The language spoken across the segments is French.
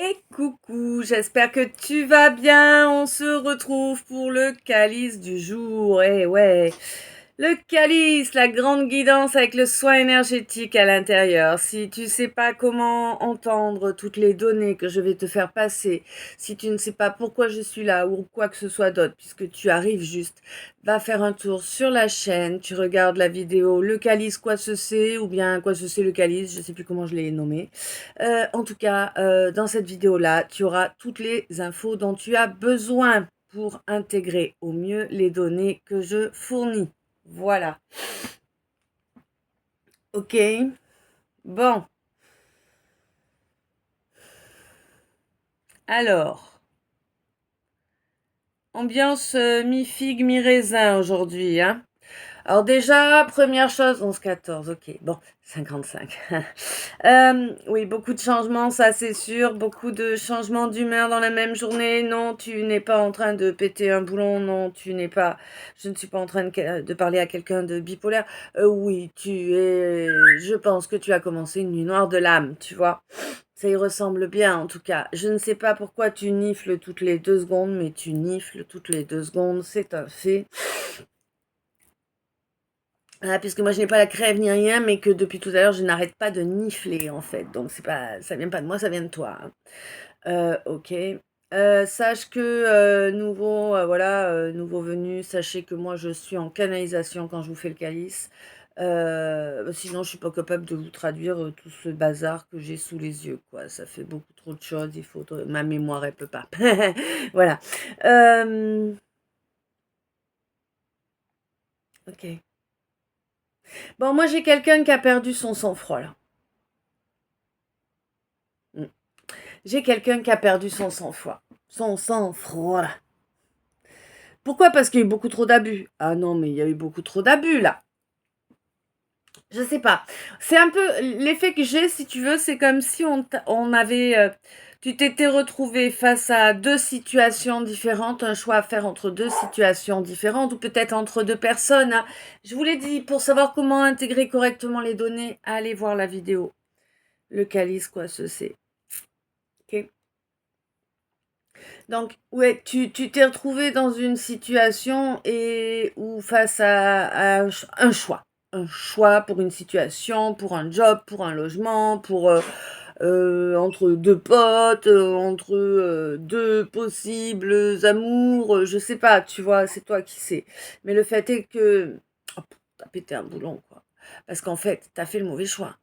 Et coucou, j'espère que tu vas bien. On se retrouve pour le calice du jour. Eh ouais, le calice, la grande guidance avec le soin énergétique à l'intérieur. Si tu sais pas comment entendre toutes les données que je vais te faire passer, si tu ne sais pas pourquoi je suis là ou quoi que ce soit d'autre, puisque tu arrives juste, va faire un tour sur la chaîne, tu regardes la vidéo Le calice, quoi ce c'est, ou bien quoi ce c'est le calice, je sais plus comment je l'ai nommé. En tout cas, dans cette vidéo-là, tu auras toutes les infos dont tu as besoin pour intégrer au mieux les données que je fournis. Voilà. Ok. Bon. Alors, ambiance mi-figue, mi-raisin aujourd'hui, hein. Alors déjà, première chose, 11-14, ok, bon, 55. Oui, beaucoup de changements, ça c'est sûr, beaucoup de changements d'humeur dans la même journée. Non, tu n'es pas en train de péter un boulon, non, je ne suis pas en train de parler à quelqu'un de bipolaire. Oui, je pense que tu as commencé une nuit noire de l'âme, tu vois. Ça y ressemble bien en tout cas. Je ne sais pas pourquoi tu nifles toutes les 2 secondes, mais tu nifles toutes les 2 secondes, c'est un fait. Ah, puisque moi je n'ai pas la crève ni rien, mais que depuis tout à l'heure je n'arrête pas de nifler en fait. Donc c'est pas, ça vient pas de moi, ça vient de toi, hein. Ok. Sache que nouveau venu, sachez que moi je suis en canalisation quand je vous fais le calice. Sinon je suis pas capable de vous traduire tout ce bazar que j'ai sous les yeux, quoi. Ça fait beaucoup trop de choses, ma mémoire elle peut pas. Voilà. Ok. Bon, moi j'ai quelqu'un qui a perdu son sang-froid là. Mm. J'ai quelqu'un qui a perdu son sang-froid. Son sang-froid. Pourquoi? Parce qu'il y a eu beaucoup trop d'abus. Ah non, mais il y a eu beaucoup trop d'abus là. Je sais pas. C'est un peu l'effet que j'ai, si tu veux, c'est comme si on avait. Tu t'étais retrouvé face à deux situations différentes, un choix à faire entre deux situations différentes, ou peut-être entre deux personnes, hein. Je vous l'ai dit, pour savoir comment intégrer correctement les données, allez voir la vidéo. Le calice, quoi, ce c'est. Ok. Donc, ouais, tu t'es retrouvé dans une situation ou face à un choix. Un choix pour une situation, pour un job, pour un logement, entre deux potes, entre deux possibles amours, je sais pas, tu vois, c'est toi qui sais. Mais le fait est que t'as pété un boulon, quoi. Parce qu'en fait, t'as fait le mauvais choix.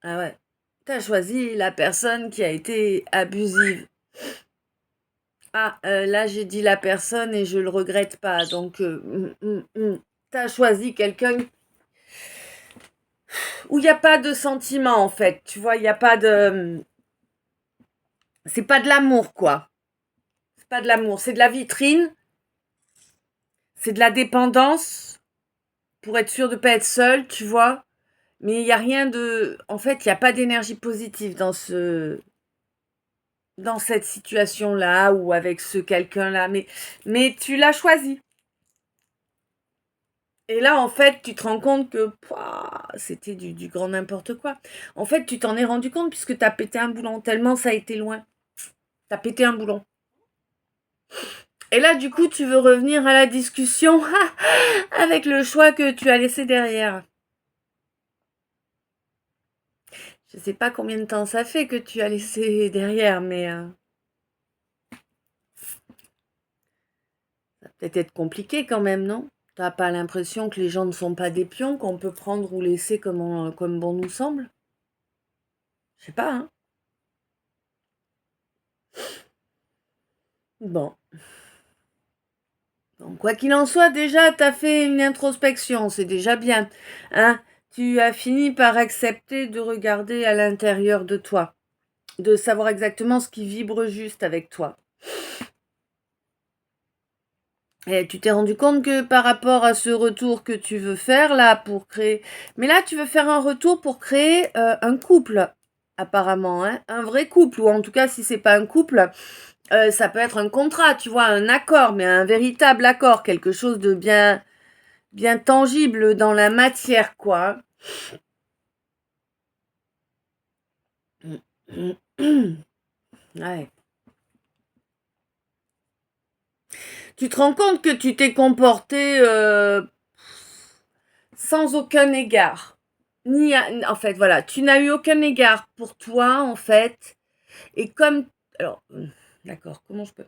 Ah ouais. T'as choisi la personne qui a été abusive. Ah, là, j'ai dit la personne et je le regrette pas. Donc, t'as choisi quelqu'un où il n'y a pas de sentiment, en fait. Tu vois, il n'y a pas de. C'est pas de l'amour, quoi. C'est pas de l'amour. C'est de la vitrine. C'est de la dépendance pour être sûr de pas être seul, tu vois. Mais il n'y a rien de. En fait, il n'y a pas d'énergie positive dans cette situation-là ou avec ce quelqu'un-là. Mais tu l'as choisi. Et là, en fait, tu te rends compte que c'était du grand n'importe quoi. En fait, tu t'en es rendu compte puisque tu as pété un boulon, tellement ça a été loin. Tu as pété un boulon. Et là, du coup, tu veux revenir à la discussion avec le choix que tu as laissé derrière. Je ne sais pas combien de temps ça fait que tu as laissé derrière, mais ça va peut-être être compliqué quand même, non? T'as pas l'impression que les gens ne sont pas des pions, qu'on peut prendre ou laisser comme bon nous semble? Je sais pas, hein. Bon. Donc, quoi qu'il en soit, déjà, tu as fait une introspection, c'est déjà bien, hein. Tu as fini par accepter de regarder à l'intérieur de toi, de savoir exactement ce qui vibre juste avec toi. Et tu t'es rendu compte que par rapport à ce retour que tu veux faire là pour créer, mais là tu veux faire un retour pour créer un couple, apparemment, hein, un vrai couple, ou en tout cas si c'est pas un couple, ça peut être un contrat, tu vois, un accord, mais un véritable accord, quelque chose de bien tangible dans la matière, quoi. Ouais. Tu te rends compte que tu t'es comporté sans aucun égard. En fait, voilà, tu n'as eu aucun égard pour toi, en fait. Et comme... Alors, d'accord, comment je peux...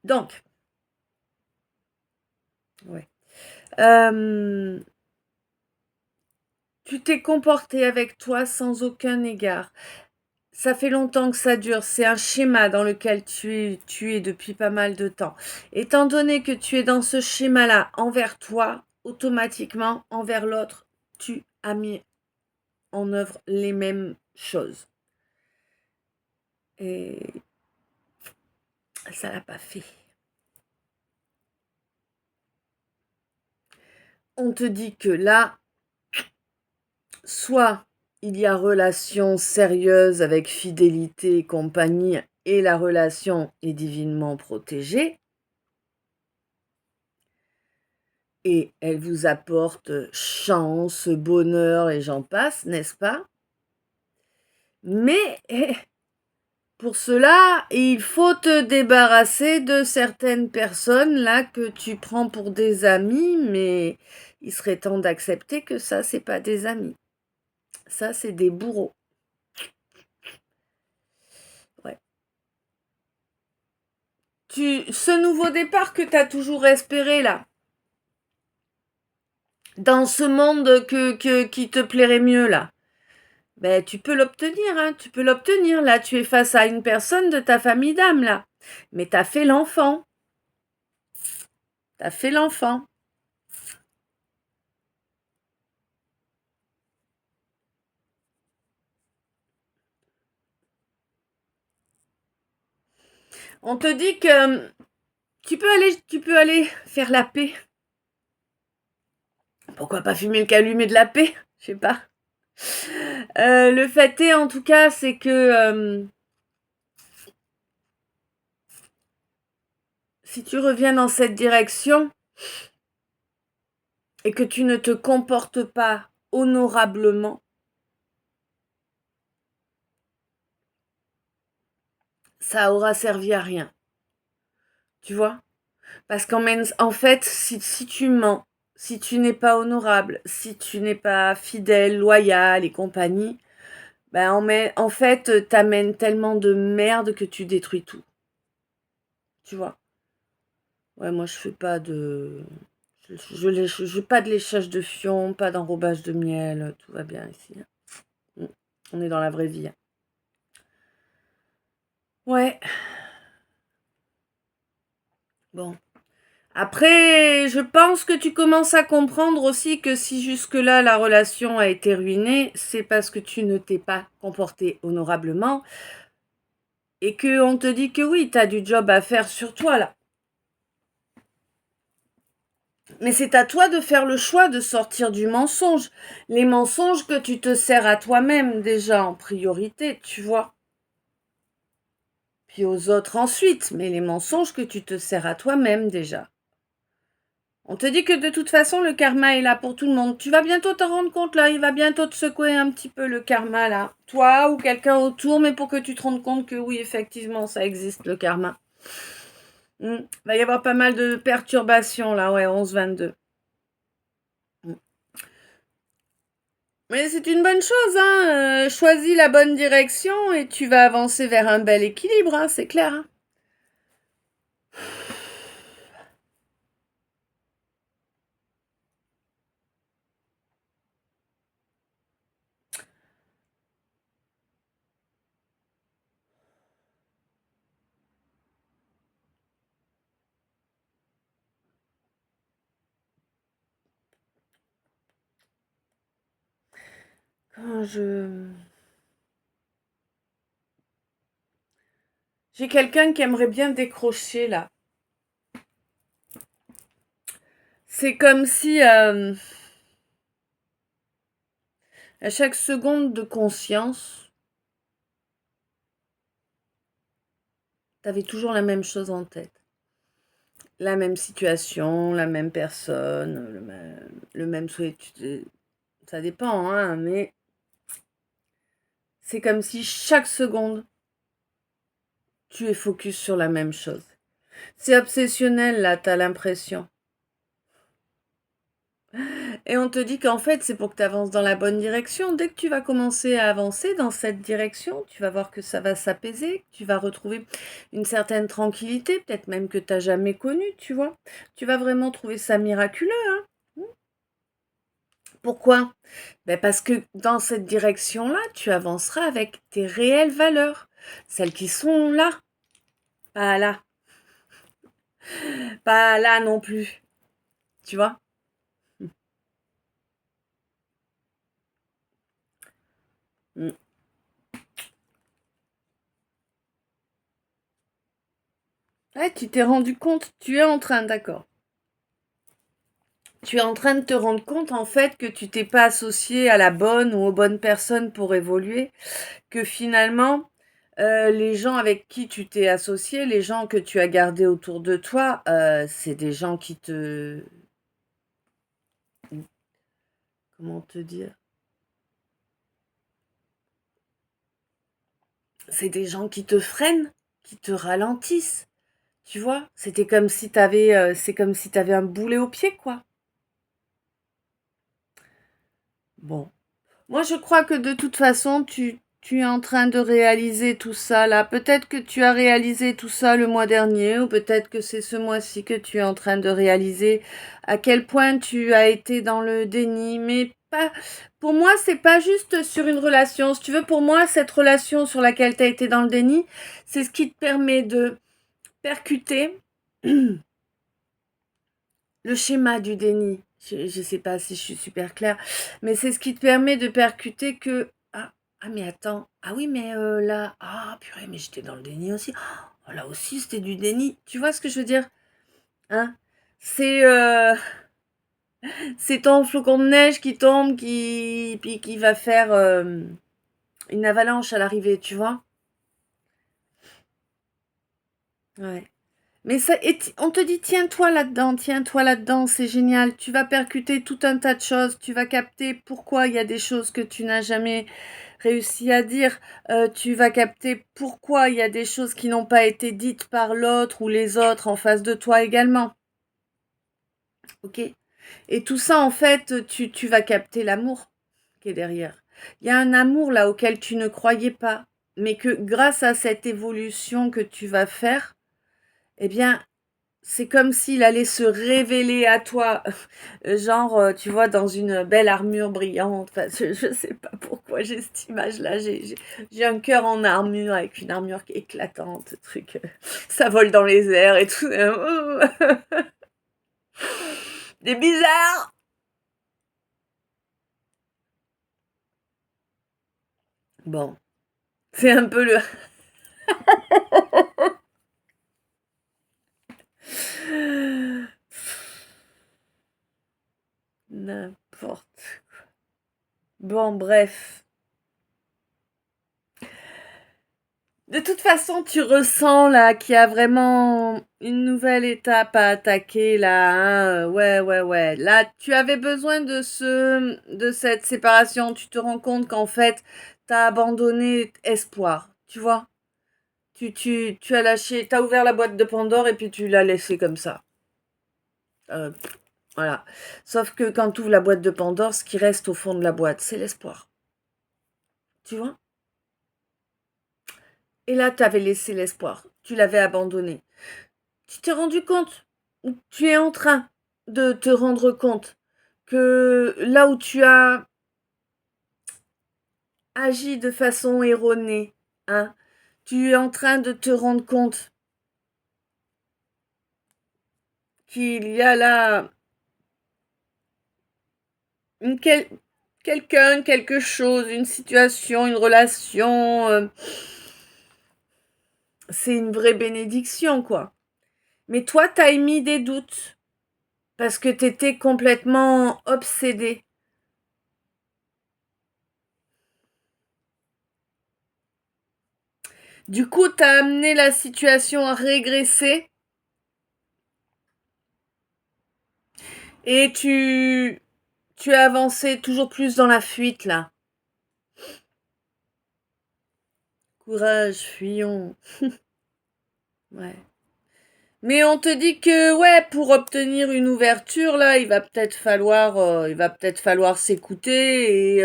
Donc, ouais. Tu t'es comporté avec toi sans aucun égard. Ça fait longtemps que ça dure. C'est un schéma dans lequel tu es depuis pas mal de temps. Étant donné que tu es dans ce schéma-là envers toi, automatiquement, envers l'autre, tu as mis en œuvre les mêmes choses. Et ça l'a pas fait. On te dit que là, soit il y a relation sérieuse avec fidélité et compagnie et la relation est divinement protégée et elle vous apporte chance, bonheur et j'en passe, n'est-ce pas? Mais pour cela, il faut te débarrasser de certaines personnes là que tu prends pour des amis, mais il serait temps d'accepter que ça, c'est pas des amis. Ça, c'est des bourreaux. Ouais. Ce nouveau départ que tu as toujours espéré là, dans ce monde qui te plairait mieux là, ben tu peux l'obtenir, hein, tu peux l'obtenir. Là, tu es face à une personne de ta famille d'âme là. Mais t'as fait l'enfant. T'as fait l'enfant. On te dit que tu peux aller faire la paix. Pourquoi pas fumer le calumet de la paix? Je sais pas. Le fait est, en tout cas, c'est que si tu reviens dans cette direction et que tu ne te comportes pas honorablement, ça aura servi à rien. Tu vois? Parce qu'en fait, si tu mens, si tu n'es pas honorable, si tu n'es pas fidèle, loyal et compagnie, ben en fait, t'amènes tellement de merde que tu détruis tout. Tu vois? Ouais, moi je fais pas de... Je pas de léchage de fion, pas d'enrobage de miel, tout va bien ici. On est dans la vraie vie. Ouais, bon. Après, je pense que tu commences à comprendre aussi que si jusque-là la relation a été ruinée, c'est parce que tu ne t'es pas comporté honorablement et que on te dit que oui, t'as du job à faire sur toi là. Mais c'est à toi de faire le choix de sortir du mensonge. Les mensonges que tu te sers à toi-même déjà en priorité, tu vois. Puis aux autres ensuite, mais les mensonges que tu te sers à toi-même déjà. On te dit que de toute façon, le karma est là pour tout le monde. Tu vas bientôt t'en rendre compte là, il va bientôt te secouer un petit peu le karma là. Toi ou quelqu'un autour, mais pour que tu te rendes compte que oui, effectivement, ça existe le karma. Il va y avoir pas mal de perturbations là, ouais, 11-22. Mais c'est une bonne chose, hein. Choisis la bonne direction et tu vas avancer vers un bel équilibre, hein, c'est clair. Hein. Quand J'ai quelqu'un qui aimerait bien décrocher là. C'est comme si à chaque seconde de conscience, t'avais toujours la même chose en tête. La même situation, la même personne, le même souhait. Ça dépend, hein, mais c'est comme si chaque seconde, tu es focus sur la même chose. C'est obsessionnel, là, t'as l'impression. Et on te dit qu'en fait, c'est pour que tu avances dans la bonne direction. Dès que tu vas commencer à avancer dans cette direction, tu vas voir que ça va s'apaiser, que tu vas retrouver une certaine tranquillité, peut-être même que tu n'as jamais connue, tu vois. Tu vas vraiment trouver ça miraculeux, hein. Pourquoi? Ben parce que dans cette direction-là, tu avanceras avec tes réelles valeurs, celles qui sont là, pas là, pas là non plus, tu vois. Mm. Ouais, tu t'es rendu compte, tu es en train, d'accord. Tu es en train de te rendre compte en fait que tu t'es pas associé à la bonne ou aux bonnes personnes pour évoluer, que finalement les gens avec qui tu t'es associé, les gens que tu as gardés autour de toi, c'est des gens qui te... Comment te dire? C'est des gens qui te freinent, qui te ralentissent, tu vois? C'était comme si t'avais, c'est comme si t'avais un boulet au pied, quoi. Bon. Moi, je crois que de toute façon, tu es en train de réaliser tout ça là. Peut-être que tu as réalisé tout ça le mois dernier, ou peut-être que c'est ce mois-ci que tu es en train de réaliser à quel point tu as été dans le déni. Mais pas, pour moi, c'est pas juste sur une relation. Si tu veux, pour moi, cette relation sur laquelle tu as été dans le déni, c'est ce qui te permet de percuter le schéma du déni. Je ne sais pas si je suis super claire, mais c'est ce qui te permet de percuter que mais attends, ah oui mais là purée mais j'étais dans le déni aussi. Oh, là aussi c'était du déni. Tu vois ce que je veux dire, hein? C'est c'est ton flocon de neige qui tombe qui va faire une avalanche à l'arrivée, tu vois? Ouais. Mais ça, on te dit tiens-toi là-dedans, c'est génial. Tu vas percuter tout un tas de choses, tu vas capter pourquoi il y a des choses que tu n'as jamais réussi à dire. Tu vas capter pourquoi il y a des choses qui n'ont pas été dites par l'autre ou les autres en face de toi également. Ok? Et tout ça, en fait, tu vas capter l'amour qui est derrière. Il y a un amour là auquel tu ne croyais pas, mais que grâce à cette évolution que tu vas faire, eh bien, c'est comme s'il allait se révéler à toi, genre, tu vois, dans une belle armure brillante. Enfin, je sais pas pourquoi j'ai cette image-là. J'ai un cœur en armure, avec une armure éclatante, truc. Ça vole dans les airs et tout. Des bizarres! Bon, c'est un peu le... N'importe. Bon, bref. De toute façon, tu ressens là qu'il y a vraiment une nouvelle étape à attaquer là, hein. Ouais, ouais, ouais. Là, tu avais besoin de cette séparation. Tu te rends compte qu'en fait, t'as abandonné espoir. Tu vois? Tu as lâché, t'as ouvert la boîte de Pandore et puis tu l'as laissé comme ça. Euh, voilà. Sauf que quand tu ouvres la boîte de Pandore, ce qui reste au fond de la boîte, c'est l'espoir. Tu vois? Et là, tu avais laissé l'espoir. Tu l'avais abandonné. Tu t'es rendu compte, ou tu es en train de te rendre compte que là où tu as agi de façon erronée, hein, tu es en train de te rendre compte qu'il y a là une quelqu'un, quelque chose, une situation, une relation. C'est une vraie bénédiction, quoi. Mais toi, t'as émis des doutes parce que t'étais complètement obsédé. Du coup, t'as amené la situation à régresser et tu as avancé toujours plus dans la fuite, là. Courage, fuyons. Ouais. Mais on te dit que, ouais, pour obtenir une ouverture, là, il va peut-être falloir s'écouter et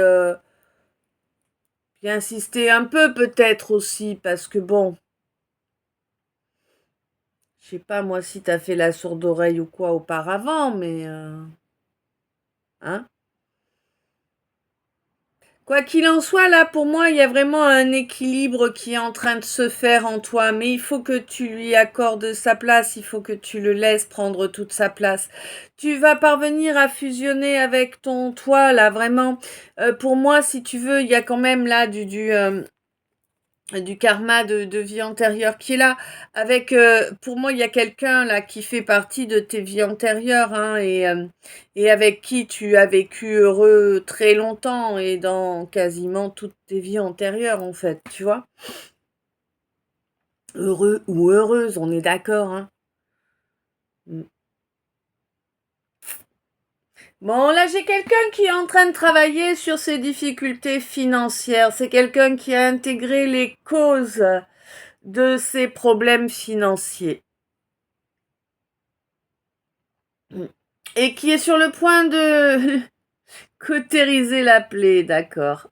insister un peu, peut-être aussi, parce que bon, je sais pas moi si t'as fait la sourde oreille ou quoi auparavant, mais hein. Quoi qu'il en soit, là, pour moi, il y a vraiment un équilibre qui est en train de se faire en toi, mais il faut que tu lui accordes sa place, il faut que tu le laisses prendre toute sa place. Tu vas parvenir à fusionner avec ton toi, là, vraiment. Pour moi, si tu veux, il y a quand même là du karma de vie antérieure qui est là. Avec, pour moi, il y a quelqu'un là qui fait partie de tes vies antérieures, hein, et avec qui tu as vécu heureux très longtemps et dans quasiment toutes tes vies antérieures, en fait, tu vois. Heureux ou heureuse, on est d'accord, hein. Mm. Bon, là, j'ai quelqu'un qui est en train de travailler sur ses difficultés financières. C'est quelqu'un qui a intégré les causes de ses problèmes financiers. Et qui est sur le point de cautériser la plaie, d'accord.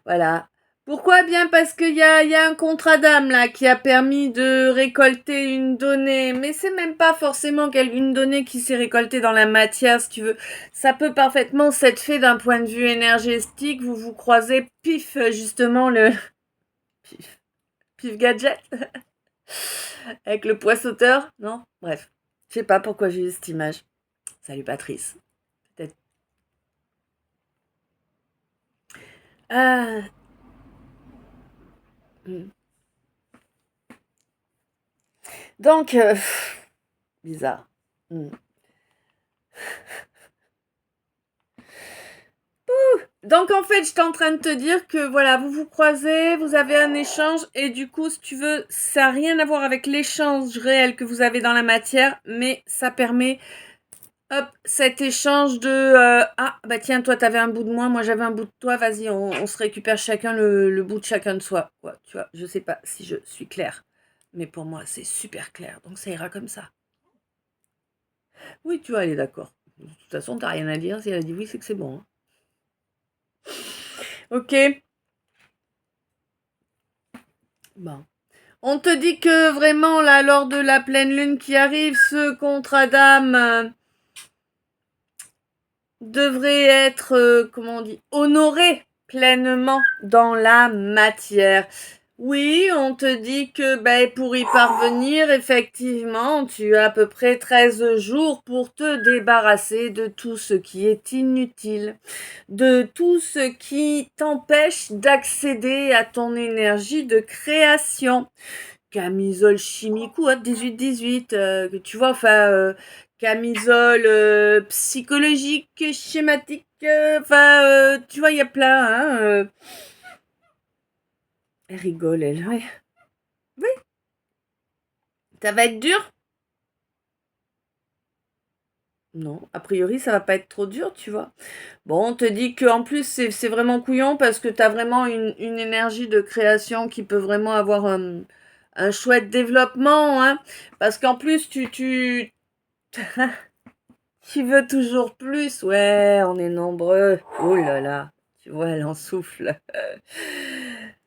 Voilà. Pourquoi? Bien parce qu'il y a un contrat d'âme là qui a permis de récolter une donnée, mais c'est même pas forcément une donnée qui s'est récoltée dans la matière, si tu veux. Ça peut parfaitement s'être fait d'un point de vue énergétique. Vous vous croisez, pif, justement le pif, pif gadget avec le poissoteur, non? Bref, je sais pas pourquoi j'ai eu cette image. Salut Patrice. Peut-être. Ah. Hmm. Donc, bizarre. Hmm. Donc en fait, j'étais en train de te dire que voilà, vous vous croisez, vous avez un échange et du coup, si tu veux, ça n'a rien à voir avec l'échange réel que vous avez dans la matière, mais ça permet, hop, cet échange de ah bah tiens, toi t'avais un bout de moi j'avais un bout de toi, vas-y, on se récupère chacun le bout de chacun de soi, quoi. Tu vois, je sais pas si je suis claire, mais pour moi c'est super clair, donc ça ira comme ça. Oui, tu vois, elle est d'accord. De toute façon, t'as rien à dire. Si elle a dit oui, c'est que c'est bon, hein. Ok. Bon. On te dit que vraiment, là, lors de la pleine lune qui arrive, ce contrat d'âme devrait être, comment on dit, honoré pleinement dans la matière. Oui, on te dit que ben, pour y parvenir, effectivement, tu as à peu près 13 jours pour te débarrasser de tout ce qui est inutile, de tout ce qui t'empêche d'accéder à ton énergie de création. Camisole chimique ou 18-18, que tu vois, enfin, camisole psychologique, schématique, enfin, tu vois, il y a plein, hein. Elle rigole, elle, ouais. Oui, ça va être dur? Non, a priori, ça va pas être trop dur, tu vois. Bon, on te dit qu'en plus, c'est vraiment couillon parce que t'as vraiment une énergie de création qui peut vraiment avoir un chouette développement, hein. Parce qu'en plus, tu veux toujours plus? Ouais, on est nombreux. Oh là là, tu vois, elle en souffle.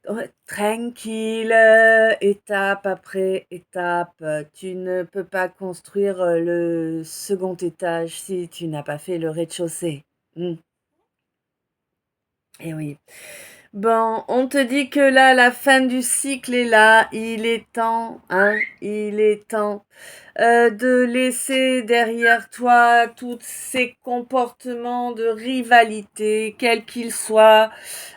Ouais, tranquille, étape après étape. Tu ne peux pas construire le second étage si tu n'as pas fait le rez-de-chaussée. Eh oui. Bon, on te dit que là, la fin du cycle est là. Il est temps, hein, il est temps de laisser derrière toi tous ces comportements de rivalité, quels qu'ils soient,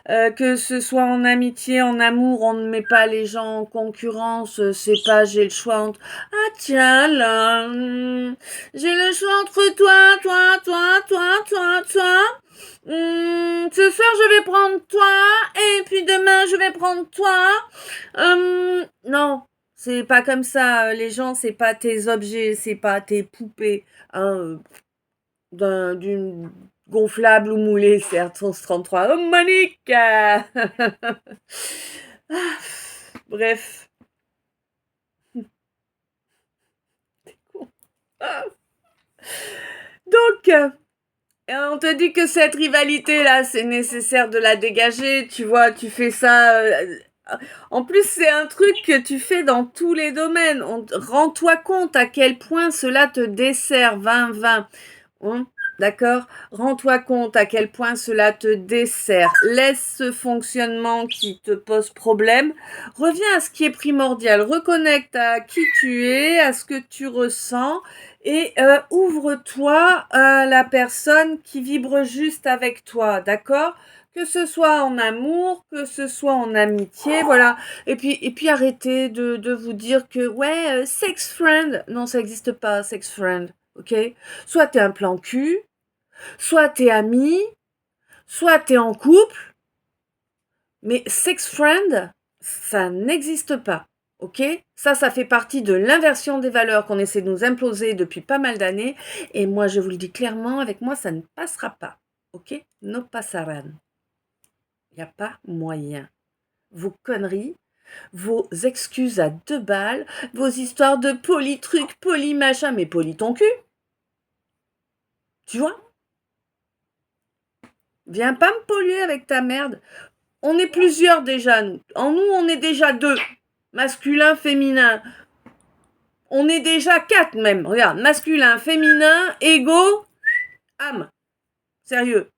que ce soit en amitié, en amour, on ne met pas les gens en concurrence, c'est pas j'ai le choix entre ah tiens là, j'ai le choix entre toi. Ce soir je vais prendre toi et puis demain je vais prendre toi. Non, c'est pas comme ça. Les gens, c'est pas tes objets, c'est pas tes poupées, hein, d'une gonflable ou moulée, certes, 1133. Oh, Monique! Bref. T'es con. Donc, on te dit que cette rivalité-là, c'est nécessaire de la dégager. Tu vois, tu fais ça. En plus, c'est un truc que tu fais dans tous les domaines. Rends-toi compte à quel point cela te dessert. 20-20. D'accord? Rends-toi compte à quel point cela te dessert. Laisse ce fonctionnement qui te pose problème. Reviens à ce qui est primordial. Reconnecte à qui tu es, à ce que tu ressens et ouvre-toi à la personne qui vibre juste avec toi. D'accord? Que ce soit en amour, que ce soit en amitié, voilà. Et puis arrêtez de vous dire que ouais, sex friend. Non, ça n'existe pas, sex friend. Ok? Soit t'es un plan cul, soit t'es ami, soit t'es en couple, mais sex friend, ça n'existe pas. Ok? Ça fait partie de l'inversion des valeurs qu'on essaie de nous imposer depuis pas mal d'années. Et moi, je vous le dis clairement, avec moi, ça ne passera pas. Ok? No pasarán. Il n'y a pas moyen. Vos conneries, vos excuses à 2 balles, vos histoires de poly-truc, poly-machin, mais poly ton cul. Tu vois? Viens pas me polluer avec ta merde. On est plusieurs déjà, nous. En nous, on est déjà 2. Masculin, féminin. On est déjà 4 même. Regarde, masculin, féminin, égaux, âme. Sérieux.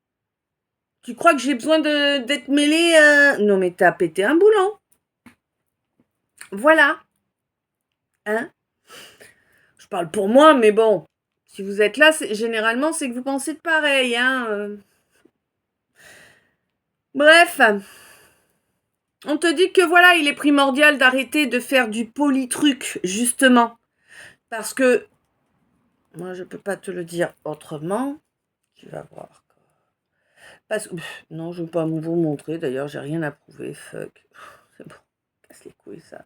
Tu crois que j'ai besoin d'être mêlé à... Non mais t'as pété un boulon. Voilà. Hein? Je parle pour moi, mais bon. Si vous êtes là, généralement, c'est que vous pensez de pareil. Hein. Bref. On te dit que voilà, il est primordial d'arrêter de faire du polytruc, justement. Parce que, moi je peux pas te le dire autrement, tu vas voir. Parce que, non, je ne veux pas vous montrer, d'ailleurs j'ai rien à prouver, fuck. C'est bon, casse les couilles ça.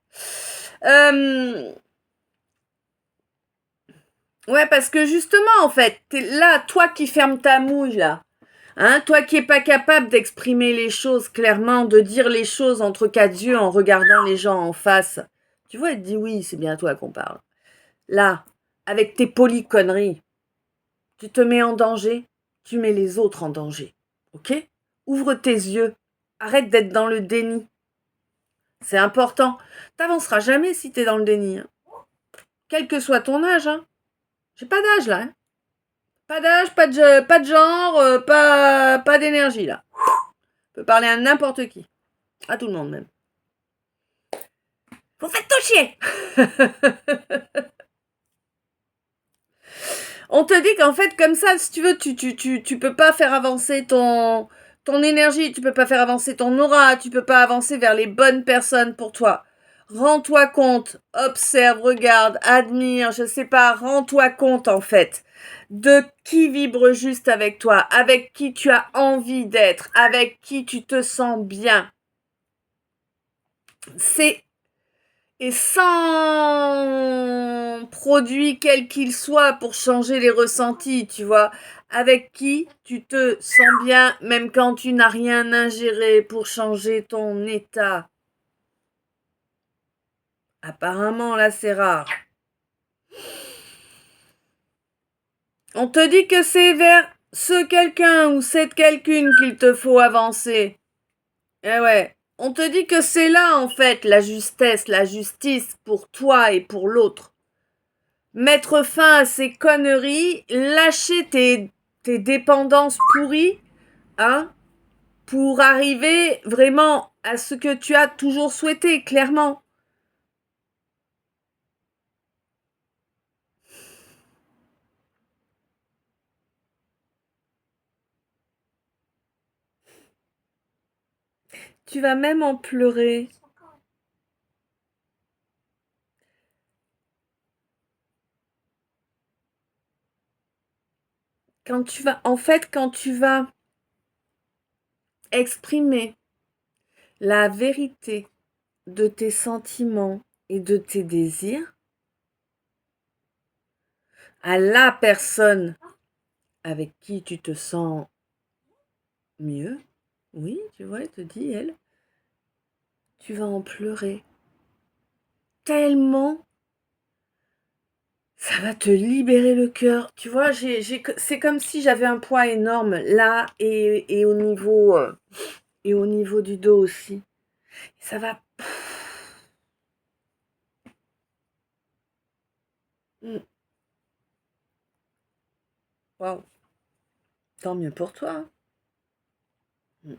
Ouais, parce que justement, en fait, t'es là, toi qui fermes ta mouille, là. Hein, toi qui n'es pas capable d'exprimer les choses clairement, de dire les choses entre 4 yeux en regardant les gens en face. Tu vois, elle te dit oui, c'est bien toi qu'on parle. Là, avec tes polies conneries, tu te mets en danger, tu mets les autres en danger. Ok? Ouvre tes yeux. Arrête d'être dans le déni. C'est important. T'avanceras jamais si t'es dans le déni. Hein. Quel que soit ton âge. Hein. J'ai pas d'âge là. Hein. Pas d'âge, pas de genre, pas d'énergie là. Je peux parler à n'importe qui. À tout le monde même. Vous faites tout chier. On te dit qu'en fait, comme ça, si tu veux, tu peux pas faire avancer ton énergie, tu peux pas faire avancer ton aura, tu peux pas avancer vers les bonnes personnes pour toi. Rends-toi compte, observe, regarde, admire, je sais pas, rends-toi compte en fait de qui vibre juste avec toi, avec qui tu as envie d'être, avec qui tu te sens bien. C'est et sans produit quel qu'il soit pour changer les ressentis, tu vois, avec qui tu te sens bien même quand tu n'as rien ingéré pour changer ton état. Apparemment, là, c'est rare. On te dit que c'est vers ce quelqu'un ou cette quelqu'une qu'il te faut avancer. Eh ouais. On te dit que c'est là, en fait, la justesse, la justice pour toi et pour l'autre. Mettre fin à ces conneries, lâcher tes dépendances pourries, hein, pour arriver vraiment à ce que tu as toujours souhaité, clairement. Tu vas même en pleurer. Quand tu vas exprimer la vérité de tes sentiments et de tes désirs à la personne avec qui tu te sens mieux, oui, tu vois, elle te dit, elle, tu vas en pleurer. tellement, ça va te libérer le cœur. Tu vois, c'est comme si j'avais un poids énorme là et au niveau du dos aussi. Ça va. Mm. Waouh, tant mieux pour toi, hein. Mm.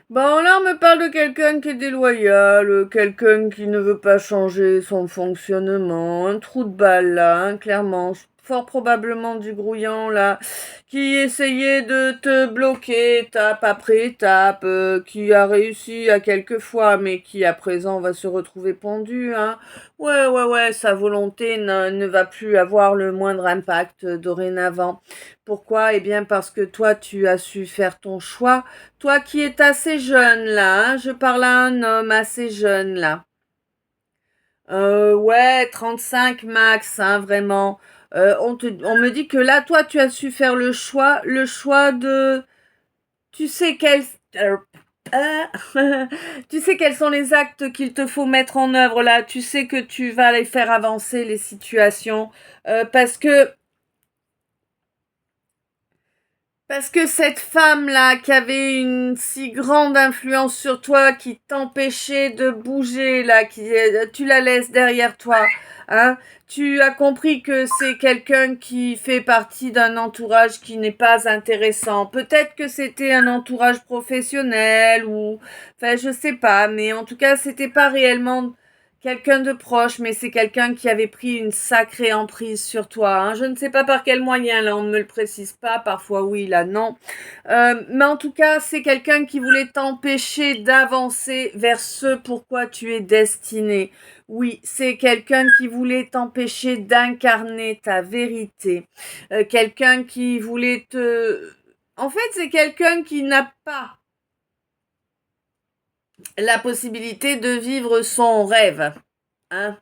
Bon, là, on me parle de quelqu'un qui est déloyal, quelqu'un qui ne veut pas changer son fonctionnement, un trou de balle là, hein, clairement, fort probablement du grouillant là, qui essayait de te bloquer étape après étape, qui a réussi à quelques fois, mais qui à présent va se retrouver pendu, hein. Ouais, ouais, ouais, sa volonté ne va plus avoir le moindre impact dorénavant. Pourquoi? Eh bien parce que toi, tu as su faire ton choix. Toi qui es assez jeune là, hein, je parle à un homme assez jeune là. Ouais, 35 max, hein, vraiment. On me dit que là, toi, tu as su faire le choix de, tu sais quels, tu sais quels sont les actes qu'il te faut mettre en œuvre là. Tu sais que tu vas les faire avancer les situations, parce que cette femme-là, qui avait une si grande influence sur toi, qui t'empêchait de bouger, là, tu la laisses derrière toi, hein, tu as compris que c'est quelqu'un qui fait partie d'un entourage qui n'est pas intéressant. Peut-être que c'était un entourage professionnel ou, enfin, je sais pas, mais en tout cas, c'était pas réellement quelqu'un de proche, mais c'est quelqu'un qui avait pris une sacrée emprise sur toi, hein. Je ne sais pas par quel moyen, là, on ne me le précise pas. Parfois oui, là non. Mais en tout cas, c'est quelqu'un qui voulait t'empêcher d'avancer vers ce pourquoi tu es destiné. Oui, c'est quelqu'un qui voulait t'empêcher d'incarner ta vérité. Quelqu'un qui voulait te... En fait, c'est quelqu'un qui n'a pas la possibilité de vivre son rêve, hein,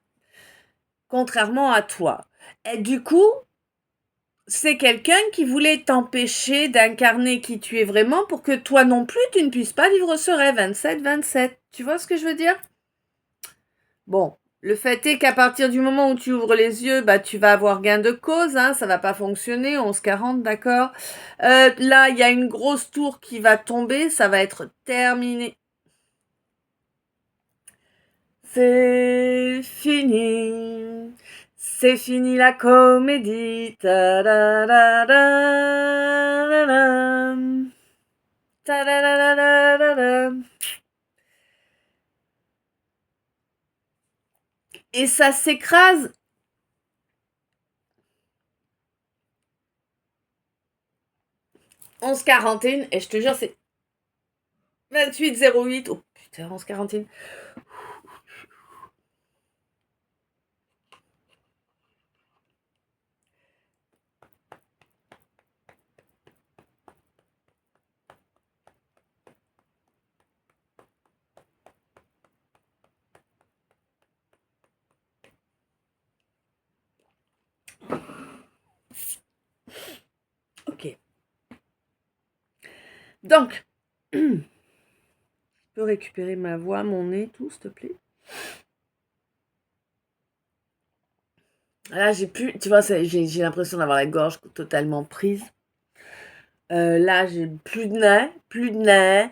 contrairement à toi. Et du coup, c'est quelqu'un qui voulait t'empêcher d'incarner qui tu es vraiment pour que toi non plus, tu ne puisses pas vivre ce rêve. 27-27. Tu vois ce que je veux dire? Bon, le fait est qu'à partir du moment où tu ouvres les yeux, bah, tu vas avoir gain de cause, hein, ça va pas fonctionner, 11-40, d'accord? Là, il y a une grosse tour qui va tomber, ça va être terminé. C'est fini. C'est fini la comédie. Ta-da-da-da-da-da. Ta-da-da-da-da-da. Et ça s'écrase. 11-41. Et je te jure, c'est 28-08. Oh putain, 11-41. Ok. Donc, je peux récupérer ma voix, mon nez, tout, s'il te plaît? Là, j'ai plus, tu vois, j'ai l'impression d'avoir la gorge totalement prise. Là, j'ai plus de nez, plus de nez.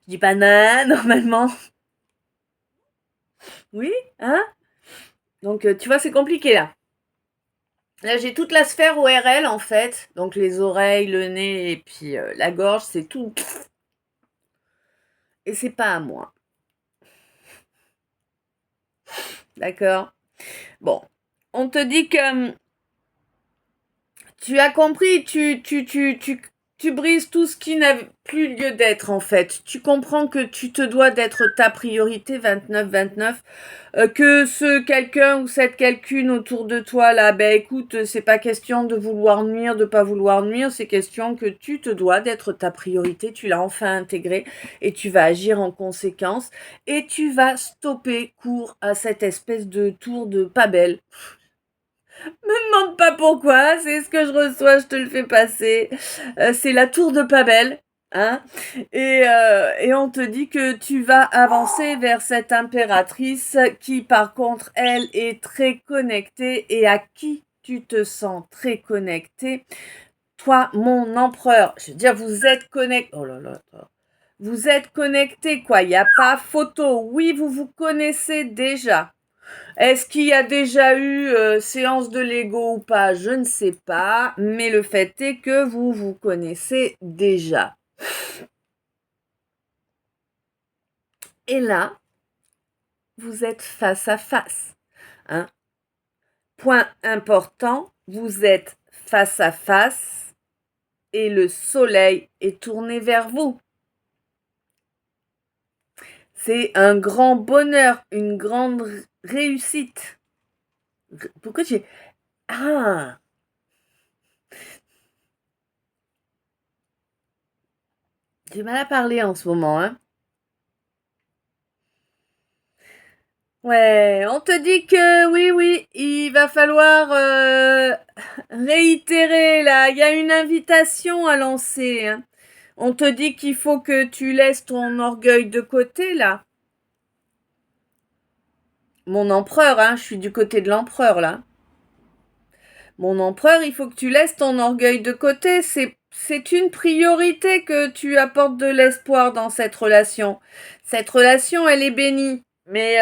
Je dis pas nez, normalement. Oui, hein? Donc, tu vois, c'est compliqué là. Là, j'ai toute la sphère ORL en fait. Donc, les oreilles, le nez et puis la gorge, c'est tout. Et c'est pas à moi. D'accord? Bon. On te dit que tu as compris, tu brises tout ce qui n'a plus lieu d'être en fait. Tu comprends que tu te dois d'être ta priorité 29-29, que ce quelqu'un ou cette quelqu'une autour de toi là, ben écoute, c'est pas question de vouloir nuire, de pas vouloir nuire, c'est question que tu te dois d'être ta priorité, tu l'as enfin intégré et tu vas agir en conséquence et tu vas stopper court à cette espèce de tour de pas belle. Me demande pas pourquoi, c'est ce que je reçois, je te le fais passer. C'est la tour de Pabel. hein, et on te dit que tu vas avancer vers cette impératrice qui, par contre, elle est très connectée et à qui tu te sens très connecté. Toi, mon empereur, je veux dire, vous êtes connecté. Oh là là, vous êtes connecté, quoi. Il n'y a pas photo. Oui, vous vous connaissez déjà. Est-ce qu'il y a déjà eu séance de Lego ou pas? Je ne sais pas. Mais le fait est que vous vous connaissez déjà. Et là, vous êtes face à face. Hein. Point important, vous êtes face à face et le soleil est tourné vers vous. C'est un grand bonheur, une grande réussite. Pourquoi tu... Ah, j'ai mal à parler en ce moment, hein. Ouais, on te dit que oui, oui, il va falloir réitérer là. Il y a une invitation à lancer, hein. On te dit qu'il faut que tu laisses ton orgueil de côté là. Mon empereur, hein, je suis du côté de l'empereur là. Mon empereur, il faut que tu laisses ton orgueil de côté. C'est une priorité que tu apportes de l'espoir dans cette relation. Cette relation, elle est bénie. Mais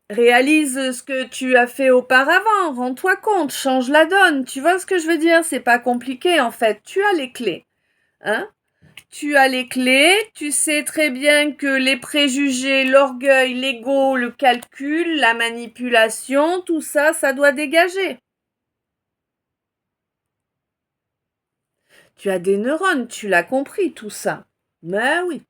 réalise ce que tu as fait auparavant. Rends-toi compte, change la donne. Tu vois ce que je veux dire? C'est pas compliqué en fait. Tu as les clés. Hein? Tu as les clés, tu sais très bien que les préjugés, l'orgueil, l'ego, le calcul, la manipulation, tout ça, ça doit dégager. Tu as des neurones, tu l'as compris tout ça. Mais oui.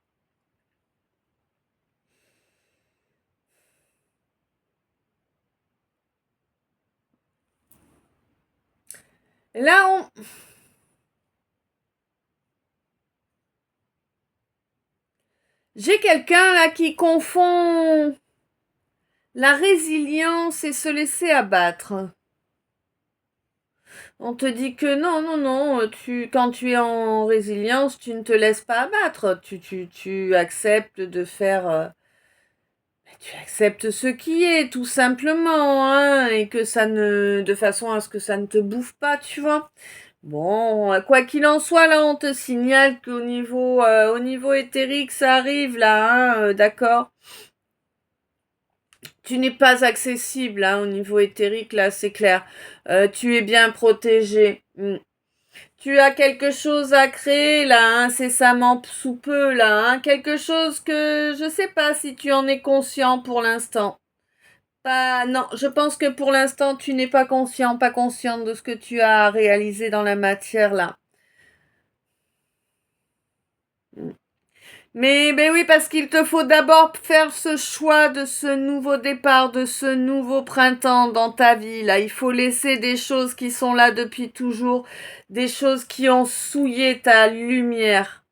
Là, j'ai quelqu'un là qui confond la résilience et se laisser abattre. On te dit que non, non, non, quand tu es en résilience, tu ne te laisses pas abattre. Tu acceptes de faire... tu acceptes ce qui est, tout simplement, hein, et que ça ne... de façon à ce que ça ne te bouffe pas, tu vois. Bon, quoi qu'il en soit, là, on te signale au niveau éthérique, ça arrive, là, hein, d'accord. Tu n'es pas accessible, hein, au niveau éthérique, là, c'est clair. Tu es bien protégé. Tu as quelque chose à créer, là, incessamment sous peu, là, hein, quelque chose que je sais pas si tu en es conscient pour l'instant. Pas, non, je pense que pour l'instant, tu n'es pas conscient, pas consciente de ce que tu as réalisé dans la matière, là. Mais ben oui, parce qu'il te faut d'abord faire ce choix de ce nouveau départ, de ce nouveau printemps dans ta vie. Là, il faut laisser des choses qui sont là depuis toujours, des choses qui ont souillé ta lumière,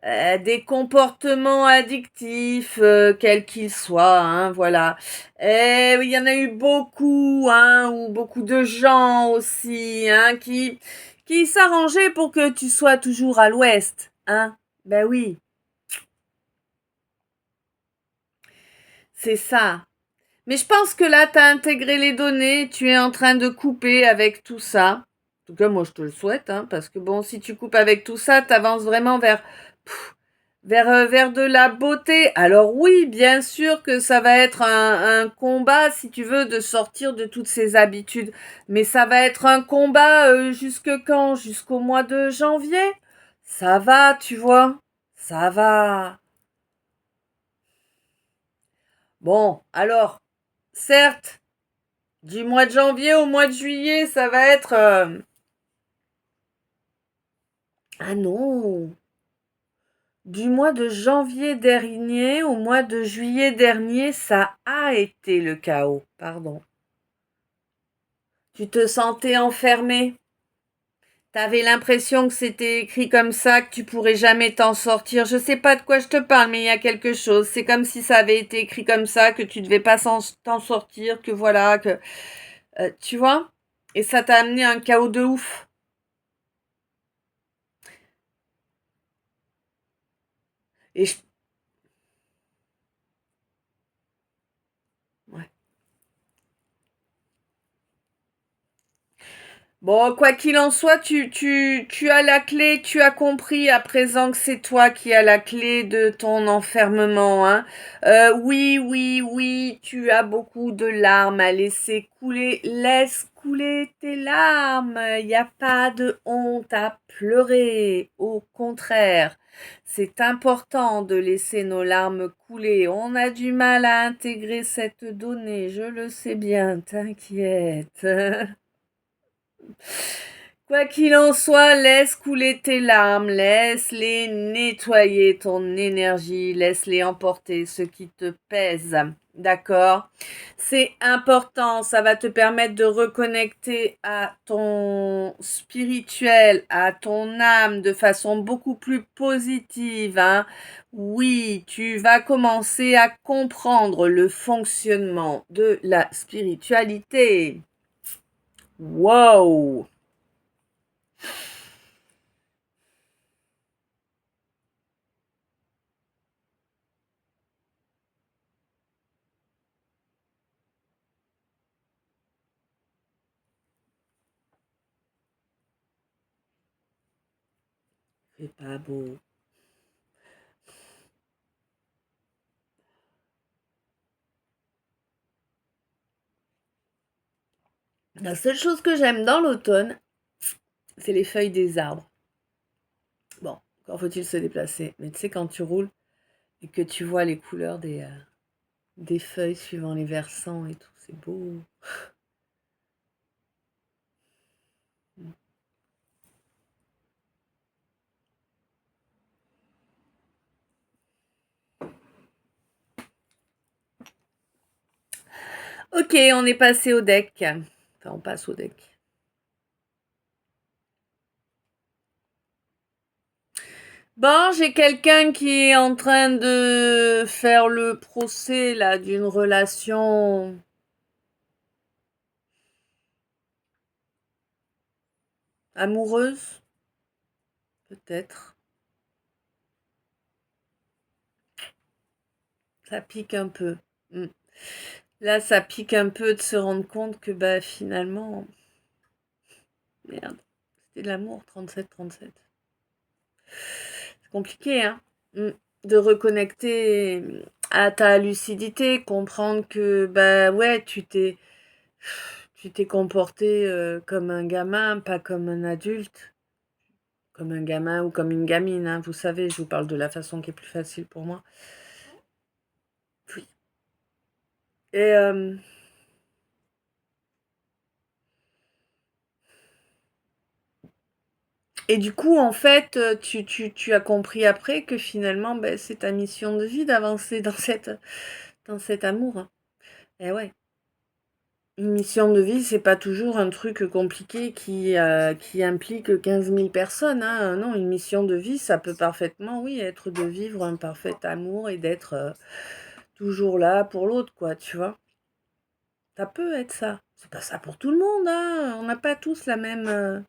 des comportements addictifs, quels qu'ils soient, hein, voilà. Et oui, il y en a eu beaucoup, hein, ou beaucoup de gens aussi, hein, qui s'arrangeaient pour que tu sois toujours à l'ouest, hein. Ben oui. C'est ça. Mais je pense que là, tu as intégré les données, tu es en train de couper avec tout ça. En tout cas, moi, je te le souhaite, hein, parce que bon, si tu coupes avec tout ça, tu avances vraiment vers de la beauté. Alors oui, bien sûr que ça va être un combat, si tu veux, de sortir de toutes ces habitudes. Mais ça va être un combat jusque quand? Jusqu'au mois de janvier? Ça va, tu vois. Ça va. Bon, alors, certes, du mois de janvier au mois de juillet, ça va être... Ah non. Du mois de janvier dernier au mois de juillet dernier, ça a été le chaos. Pardon. Tu te sentais enfermé. T'avais l'impression que c'était écrit comme ça, que tu pourrais jamais t'en sortir. Je sais pas de quoi je te parle, mais il y a quelque chose. C'est comme si ça avait été écrit comme ça, que tu devais pas t'en sortir, que voilà, que... tu vois? Et ça t'a amené un chaos de ouf. Et ouais. Bon, quoi qu'il en soit, tu as la clé, tu as compris à présent que c'est toi qui as la clé de ton enfermement, hein. Oui, oui, oui, tu as beaucoup de larmes à laisser couler. Laisse couler tes larmes. Il n'y a pas de honte à pleurer. Au contraire, c'est important de laisser nos larmes couler. On a du mal à intégrer cette donnée, je le sais bien, t'inquiète. Quoi qu'il en soit, laisse couler tes larmes, laisse-les nettoyer ton énergie, laisse-les emporter ce qui te pèse. D'accord? C'est important, ça va te permettre de reconnecter à ton spirituel, à ton âme de façon beaucoup plus positive, hein. Oui, tu vas commencer à comprendre le fonctionnement de la spiritualité. Wow! C'est pas beau. La seule chose que j'aime dans l'automne, c'est les feuilles des arbres. Bon, encore faut-il se déplacer. Mais tu sais, quand tu roules et que tu vois les couleurs des feuilles suivant les versants et tout, c'est beau. Ok, on est passé au deck. Enfin, on passe au deck. Bon, j'ai quelqu'un qui est en train de faire le procès là d'une relation amoureuse, peut-être. Ça pique un peu. Mm. Là, ça pique un peu de se rendre compte que bah finalement, merde, c'était de l'amour 37-37. C'est compliqué, hein, de reconnecter à ta lucidité, comprendre que bah ouais, tu t'es comporté comme un gamin, pas comme un adulte, comme un gamin ou comme une gamine, hein, vous savez, je vous parle de la façon qui est plus facile pour moi. Oui. Et Et du coup, en fait, tu as compris après que finalement, ben, c'est ta mission de vie d'avancer dans cet amour, hein. Et ouais. Une mission de vie, c'est pas toujours un truc compliqué qui implique 15 000 personnes, hein. Non, une mission de vie, ça peut parfaitement, oui, être de vivre un parfait amour et d'être toujours là pour l'autre, quoi, tu vois. Ça peut être ça. C'est pas ça pour tout le monde, hein. On n'a pas tous la même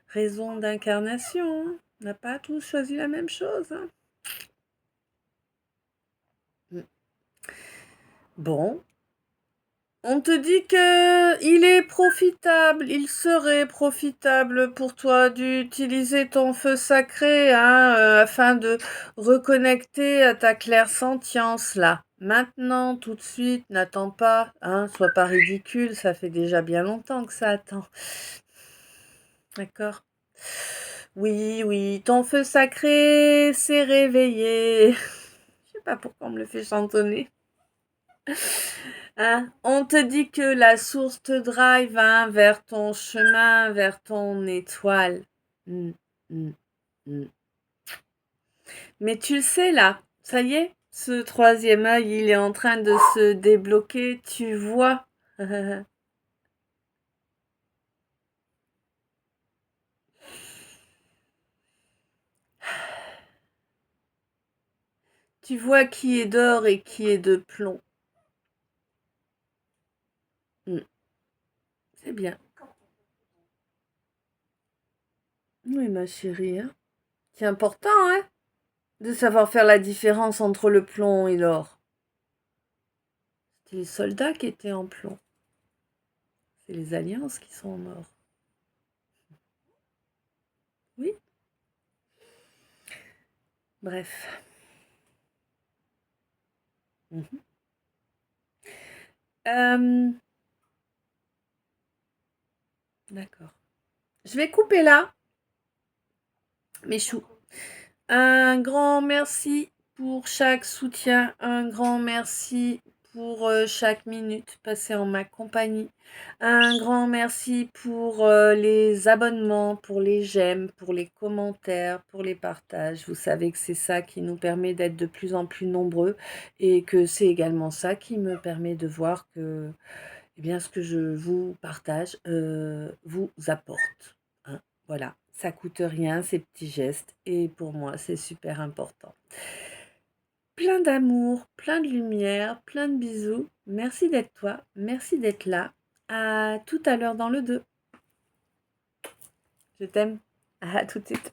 raison d'incarnation, hein. On n'a pas tous choisi la même chose, hein. Mm. Bon, on te dit que il est profitable, il serait profitable pour toi d'utiliser ton feu sacré, hein, afin de reconnecter à ta clairsentience là. Maintenant, tout de suite, n'attends pas, hein, sois pas ridicule, ça fait déjà bien longtemps que ça attend. D'accord? Oui, oui, ton feu sacré s'est réveillé. Je sais pas pourquoi on me le fait chantonner. Hein, on te dit que la source te drive, hein, vers ton chemin, vers ton étoile. Mm, mm, mm. Mais tu le sais là, ça y est, ce troisième œil, il est en train de se débloquer, tu vois. Tu vois qui est d'or et qui est de plomb. Mm, c'est bien. Oui, ma chérie, hein. C'est important, hein. de savoir faire la différence entre le plomb et l'or. C'était les soldats qui étaient en plomb. C'est les alliances qui sont en or. Oui. Bref. D'accord. Je vais couper là, mes choux. Un grand merci pour chaque soutien, un grand merci pour chaque minute passée en ma compagnie. Un grand merci pour les abonnements, pour les j'aime, pour les commentaires, pour les partages. Vous savez que c'est ça qui nous permet d'être de plus en plus nombreux et que c'est également ça qui me permet de voir que eh bien, ce que je vous partage vous apporte. Hein. Voilà, ça coûte rien ces petits gestes et pour moi c'est super important. Plein d'amour, plein de lumière, plein de bisous. Merci d'être toi, merci d'être là. À tout à l'heure dans le 2. Je t'aime. À tout de suite.